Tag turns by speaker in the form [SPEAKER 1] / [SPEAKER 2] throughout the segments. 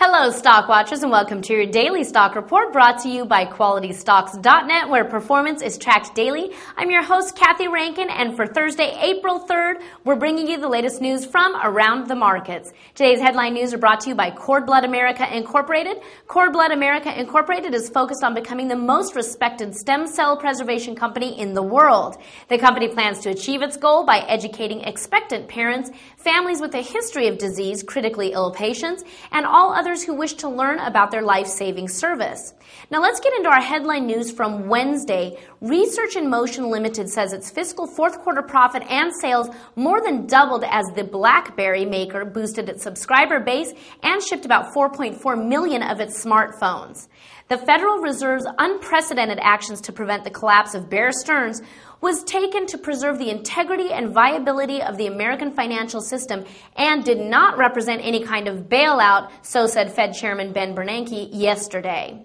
[SPEAKER 1] Hello, stock watchers, and welcome to your daily stock report brought to you by QualityStocks.net, where performance is tracked daily. I'm your host, Cathy Rankin, and for Thursday, April 3rd, we're bringing you the latest news from around the markets. Today's headline news are brought to you by Cord Blood America Incorporated. Cord Blood America Incorporated is focused on becoming the most respected stem cell preservation company in the world. The company plans to achieve its goal by educating expectant parents, families with a history of disease, critically ill patients, and all others who wish to learn about their life-saving service. Now let's get into our headline news from Wednesday. Research in Motion Limited says its fiscal fourth quarter profit and sales more than doubled as the BlackBerry maker boosted its subscriber base and shipped about 4.4 million of its smartphones. The Federal Reserve's unprecedented actions to prevent the collapse of Bear Stearns was taken to preserve the integrity and viability of the American financial system and did not represent any kind of bailout, so said Fed Chairman Ben Bernanke yesterday.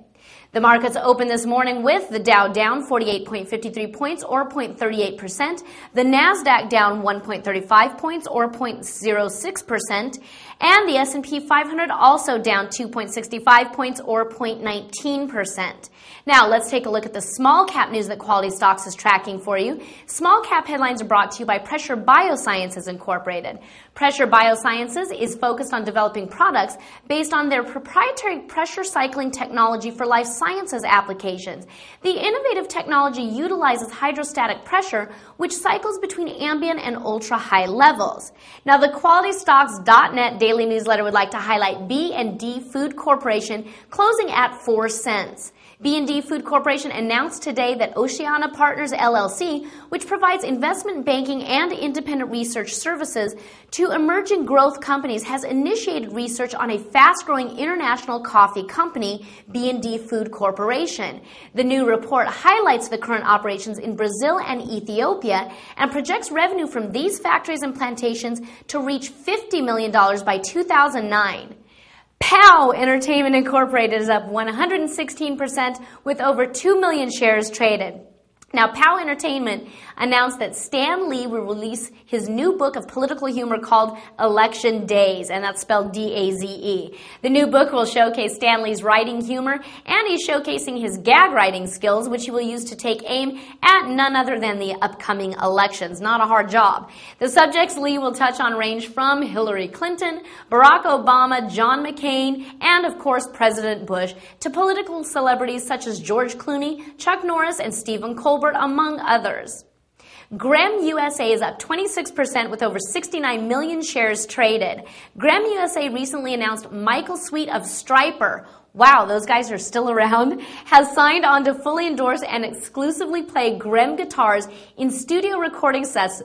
[SPEAKER 1] The markets opened this morning with the Dow down 48.53 points or 0.38%, the Nasdaq down 1.35 points or 0.06%, and the S&P 500 also down 2.65 points or 0.19%. Now, let's take a look at the small cap news that Quality Stocks is tracking for you. Small cap headlines are brought to you by Pressure BioSciences Incorporated. Pressure BioSciences is focused on developing products based on their proprietary pressure cycling technology for life sciences applications. The innovative technology utilizes hydrostatic pressure, which cycles between ambient and ultra-high levels. Now, the QualityStocks.net daily newsletter would like to highlight B&D Food Corporation, closing at 4 cents. B&D Food Corporation announced today that Oceana Partners LLC, which provides investment banking and independent research services to emerging growth companies, has initiated research on a fast-growing international coffee company, B&D Food Corporation. The new report highlights the current operations in Brazil and Ethiopia and projects revenue from these factories and plantations to reach $50 million by 2009. PBIO Entertainment Incorporated is up 116% with over 2 million shares traded. Now, PBIO Entertainment announced that Stan Lee will release his new book of political humor called Election Daze, and that's spelled D-A-Z-E. The new book will showcase Stan Lee's writing humor, and he's showcasing his gag writing skills, which he will use to take aim at none other than the upcoming elections. Not a hard job. The subjects Lee will touch on range from Hillary Clinton, Barack Obama, John McCain, and of course President Bush, to political celebrities such as George Clooney, Chuck Norris, and Stephen Colbert, among others. Grem USA is up 26% with over 69 million shares traded. Grem USA recently announced Michael Sweet of Striper, wow, those guys are still around, has signed on to fully endorse and exclusively play Grem guitars in studio recording sessions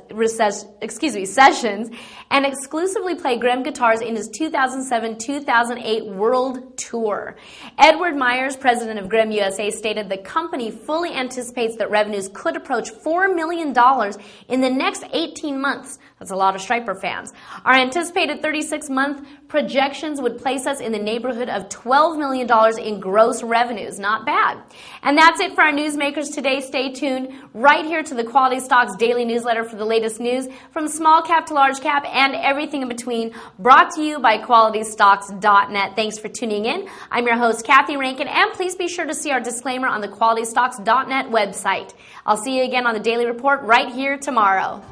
[SPEAKER 1] and exclusively play Grem guitars in his 2007-2008 World Tour. Edward Myers, president of Grem USA, stated the company fully anticipates that revenues could approach $4 million in the next 18 months. That's a lot of Striper fans. Our anticipated 36-month projections would place us in the neighborhood of $12 million in gross revenues. Not bad. And that's it for our newsmakers today. Stay tuned right here to the Quality Stocks Daily Newsletter for the latest news from small cap to large cap and everything in between, brought to you by QualityStocks.net. Thanks for tuning in. I'm your host, Cathy Rankin, and please be sure to see our disclaimer on the QualityStocks.net website. I'll see you again on the Daily Report right here tomorrow.